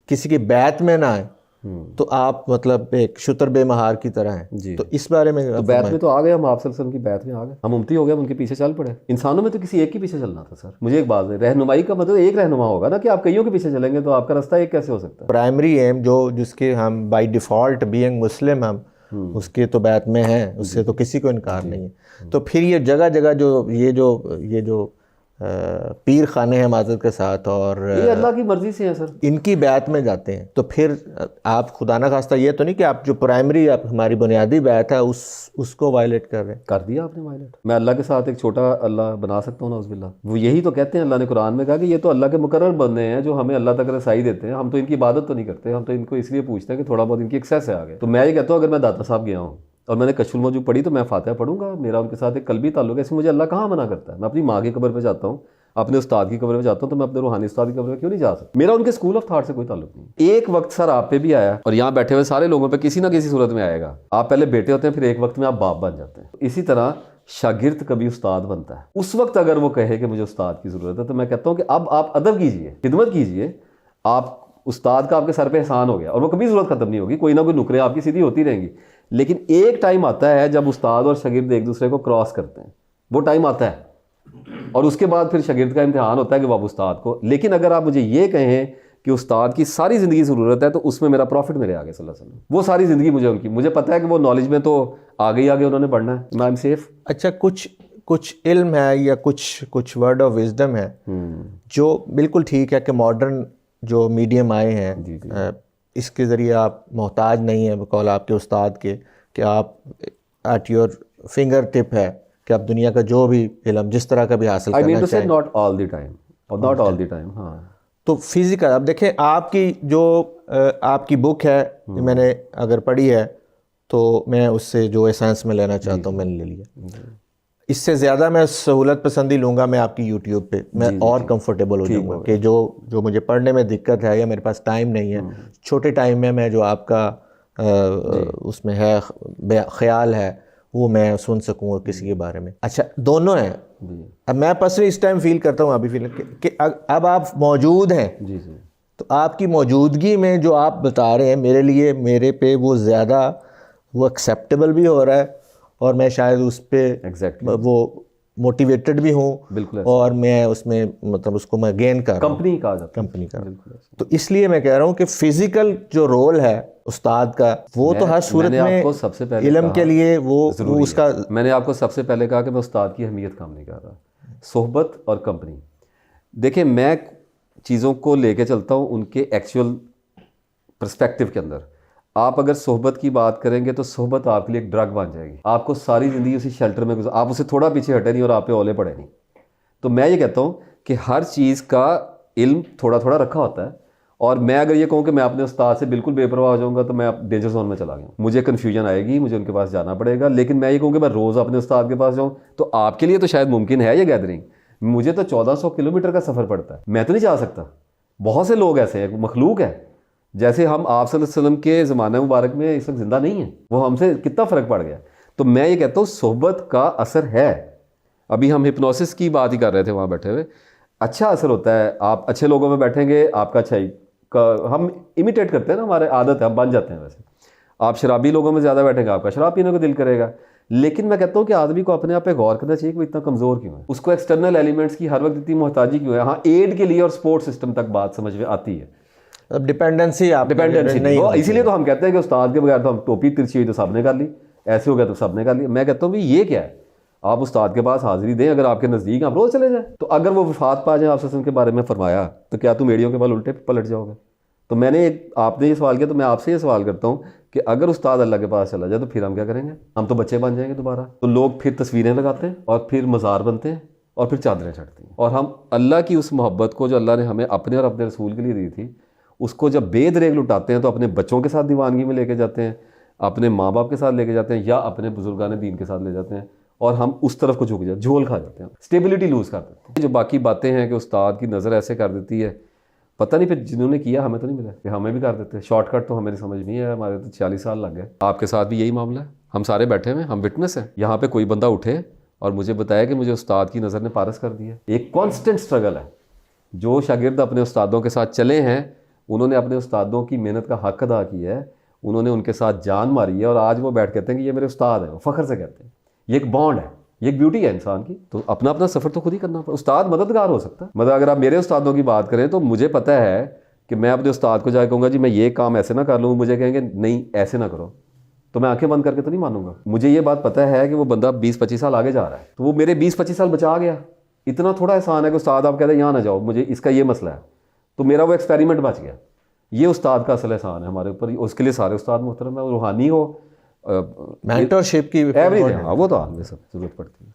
किसी की बैत में ना आए तो आप मतलब एक शुतर बेमहार की तरह हैं। तो इस बारे में तो बैत में तो आ गए हम, आप वसल्लम की बैत में आ गए, हम उम्मती हो गए, उनके पीछे चल पड़े। इंसानों में तो किसी एक के पीछे चलना था सर। मुझे एक बात है, रहनुमाई का मतलब एक रहनुमा होगा ना, कि आप कईयों के पीछे चलेंगे तो आपका रास्ता एक कैसे हो सकता है। प्राइमरी एम जो जिसके हम बाय डिफ़ॉल्ट बीइंग मुस्लिम हम उसके तो बैत में हैं, उससे तो किसी को इनकार नहीं है। तो फिर ये जगह जगह ये जो पीर खाने हैं माजरत के साथ और ये अल्लाह की मर्जी से है सर, इनकी बैत में जाते हैं, तो फिर आप खुदा ना खास्ता ये तो नहीं कि आप जो प्राइमरी आप हमारी बुनियादी बैत है उसको वायलेट कर रहे हैं। कर दिया आपने वायलेट। मैं अल्लाह के साथ एक छोटा अल्लाह बना सकता हूँ ना, उज़बिल्लाह। वो यही तो कहते हैं, अल्लाह ने कुरान में कहा कि ये तो अल्लाह के मुकर्रर बंदे हैं जो हमें अल्लाह तक रसाई देते हैं, हम तो इनकी इबादत तो नहीं करते, हम तो इनको इसलिए पूछते हैं कि थोड़ा बहुत इनकी एक्सेस है आगे। तो मैं ये कहता हूँ, अगर मैं दाता साहब गया हूँ और मैंने कशफुल मौजूद पढ़ी तो मैं फातिहा पढ़ूंगा, मेरा उनके साथ एक कल्बी ताल्लुक है, इसमें मुझे अल्लाह कहाँ मना करता है। मैं अपनी माँ की कब्र पर जाता हूँ, अपने उस्ताद की कब्र में जाता हूँ, तो मैं अपने रूहानी उस्ताद की कब्र में क्यों नहीं जा सकता। मेरा उनके स्कूल ऑफ थॉट से कोई ताल्लुक नहीं। एक वक्त सर आप पे भी आया और यहाँ बैठे हुए सारे लोगों पे किसी ना किसी सूरत में आएगा। आप पहले बेटे होते हैं, फिर एक वक्त में आप बाप बन जाते हैं। इसी तरह शागिर्द कभी उस्ताद बनता है। उस वक्त अगर वो कहे कि मुझे उस्ताद की ज़रूरत है, तो मैं कहता हूँ कि अब आप अदब कीजिए, खिदमत कीजिए। आप उस्ताद का आपके सर पे एहसान हो गया और वो कभी ज़रूरत ख़त्म नहीं होगी, कोई ना कोई नुकरे आपकी सीधी होती रहेंगी। लेकिन एक टाइम आता है जब उस्ताद और शागिर्द एक दूसरे को क्रॉस करते हैं, वो टाइम आता है और उसके बाद फिर शागिर्द का इम्तिहान होता है कि वो उस्ताद को। लेकिन अगर आप मुझे ये कहें कि उस्ताद की सारी ज़िंदगी ज़रूरत है, तो उसमें मेरा प्रॉफिट मेरे आगे सल्लल्लाहु अलैहि वसल्लम, वो सारी ज़िंदगी मुझे पता है कि वो नॉलेज में तो आगे उन्होंने बढ़ना है, आई एम सेफ। अच्छा, कुछ इल्म है या कुछ वर्ड ऑफ विजडम है जो बिल्कुल ठीक है कि मॉडर्न जो मीडियम आए हैं इसके ज़रिए आप मोहताज नहीं है बकौल आपके उस्ताद के, कि आप एट योर फिंगर टिप है कि आप दुनिया का जो भी इल्म जिस तरह का भी हासिल करना चाहें। नॉट ऑल द टाइम और नॉट ऑल द टाइम। हाँ, तो फिज़िकल अब देखें, आपकी जो आपकी बुक है मैंने अगर पढ़ी है तो मैं उससे जो एसेंस में लेना चाहता हूँ मैंने ले लिया। इससे ज़्यादा मैं सहूलत पसंदी लूँगा मैं आपकी यूट्यूब पे, मैं और कंफर्टेबल हो जाऊँगा कि जो मुझे पढ़ने में दिक्कत है या मेरे पास टाइम नहीं है, छोटे टाइम में मैं जो आपका उसमें है ख्याल है वो मैं सुन सकूँ किसी के बारे में। अच्छा, दोनों हैं। अब मैं पर्सनली इस टाइम फील करता हूँ अभी फील कि अब आप मौजूद हैं जी, तो आपकी मौजूदगी में जो आप बता रहे हैं मेरे पे वो ज़्यादा वो एक्सेप्टेबल भी हो रहा है और मैं शायद उस पर वो मोटिवेटेड भी हूँ, बिल्कुल, और मैं उसमें मतलब उसको मैं गेन कर रहा हूँ, कंपनी कहा जाता है, कंपनी का। तो इसलिए मैं कह रहा हूँ कि फिजिकल जो रोल है उस्ताद का वो तो हर सूरत में सबसे पहले इल्म के लिए वो उसका मैंने आपको सबसे पहले कहा कि मैं उस्ताद की अहमियत काम नहीं कर रहा। सोहबत और कंपनी, देखिए मैं चीज़ों को लेके चलता हूँ उनके एक्चुअल पर्सपेक्टिव के अंदर। आप अगर सोहबत की बात करेंगे तो सोहबत आपके लिए एक ड्रग बन जाएगी, आपको सारी ज़िंदगी उसी शेल्टर में आप उससे थोड़ा पीछे हटे नहीं और आप पे ओले पड़े नहीं। तो मैं ये कहता हूँ कि हर चीज़ का इल्म थोड़ा थोड़ा रखा होता है, और मैं अगर ये कहूँ कि मैं अपने उस्ताद से बिल्कुल बेपरवाह हो जाऊँगा तो मैं डेंजर जोन में चला गया, मुझे कन्फ्यूजन आएगी, मुझे उनके पास जाना पड़ेगा। लेकिन मैं ये कहूँ कि मैं रोज़ अपने उस्ताद के पास जाऊँ, तो आपके लिए तो शायद मुमकिन है ये गैदरिंग, मुझे तो 1400 किलोमीटर का सफ़र पड़ता है, मैं तो नहीं जा सकता। बहुत से लोग ऐसे हैं, मखलूक है, जैसे हम आप सल्लल्लाहु अलैहि वसल्लम के ज़माने मुबारक में इस वक्त ज़िंदा नहीं है, वो हमसे कितना फ़र्क पड़ गया। तो मैं ये कहता हूँ सोहबत का असर है। अभी हम हिप्नोसिस की बात ही कर रहे थे वहाँ बैठे हुए, अच्छा असर होता है। आप अच्छे लोगों में बैठेंगे, आपका अच्छाई का हम इमिटेट करते हैं ना, हमारे आदत है, हम बन जाते हैं वैसे। आप शराबी लोगों में ज़्यादा बैठेंगे, आपका शराब पीने को दिल करेगा। लेकिन मैं कहता हूँ कि आदमी को अपने आप पे गौर करना चाहिए कि वो इतना कमज़ोर क्यों है, उसको एक्सटर्नल एलिमेंट्स की हर वक्त इतनी मोहताजी क्यों है। हाँ, एड के लिए और सपोर्ट सिस्टम तक बात समझ में आती है। अब डिपेंडेंसी नहीं, इसीलिए तो हम कहते हैं कि उस्ताद के बगैर तो हम टोपी तिरछी हुई तो सबने कर ली, ऐसे हो गया तो सबने कर लिया। मैं कहता हूँ भाई ये क्या है, आप उस्ताद के पास हाजिरी दें, अगर आपके नज़दीक आप रोज़ चले जाएं। तो अगर वो वफात पा जाए, आपसे उनके बारे में फरमाया, तो क्या तुम एड़ियों के बल उल्टे पलट जाओगे। तो आपने ये सवाल किया, तो मैं आपसे ये सवाल करता हूँ कि अगर उस्ताद अल्लाह के पास चला जाए तो फिर हम क्या करेंगे, हम तो बच्चे बन जाएंगे दोबारा। तो लोग फिर तस्वीरें लगाते हैं और फिर मज़ार बनते हैं और फिर चादरें चढ़ती हैं, और हम अल्लाह की उस मोहब्बत को जो अल्लाह ने हमें अपने और अपने रसूल के लिए दी थी, उसको जब बेदरेग लुटाते हैं तो अपने बच्चों के साथ दीवानगी में लेके जाते हैं, अपने माँ बाप के साथ लेके जाते हैं, या अपने बुजुर्गान दीन के साथ ले जाते हैं, और हम उस तरफ को झोल खा जाते हैं, स्टेबिलिटी लूज़ कर देते हैं। जो बाकी बातें हैं कि उस्ताद की नज़र ऐसे कर देती है, पता नहीं फिर जिन्होंने किया हमें तो नहीं मिला कि हमें भी कर देते हैं। शॉर्टकट तो हमें समझ नहीं है, हमारे तो 40 साल लग गए। आपके साथ भी यही मामला है, हम सारे बैठे हुए, हम विटनेस हैं। यहाँ पे कोई बंदा उठे और मुझे बताया कि मुझे उस्ताद की नज़र ने पारस कर दिया। एक कॉन्स्टेंट स्ट्रगल है, जो शागिर्द अपने उस्तादों के साथ चले हैं उन्होंने अपने उस्तादों की मेहनत का हक अदा किया है, उन्होंने उनके साथ जान मारी है और आज वो बैठ कहते हैं कि ये मेरे उस्ताद हैं, वो फ़ख्र से कहते हैं। ये एक बॉन्ड है, ये एक ब्यूटी है इंसान की। तो अपना अपना सफ़र तो खुद ही करना पड़ता। उस्ताद मददगार हो सकता है, मतलब अगर आप मेरे उस्तादों की बात करें तो मुझे पता है कि मैं अपने उस्ताद को जाकर कहूँगा जी मैं ये काम ऐसे ना कर लूँ, मुझे कहेंगे नहीं ऐसे ना करो, तो मैं आंखें बंद करके तो नहीं मानूंगा। मुझे ये बात पता है कि वो बंदा 20-25 साल आगे जा रहा है, तो वो मेरे 20-25 साल बचा गया। इतना थोड़ा एहसान है कि उस्ताद आप कहते हैं यहाँ ना जाओ, मुझे इसका ये मसला है, तो मेरा वो एक्सपेरिमेंट बच गया। ये उस्ताद का असल एहसान है हमारे ऊपर। उसके लिए सारे उस्ताद मोहतरम है, रूहानी हो, मेंटरशिप की एवरीथिंग, हाँ वो तो आदमी सब ज़रूरत पड़ती है।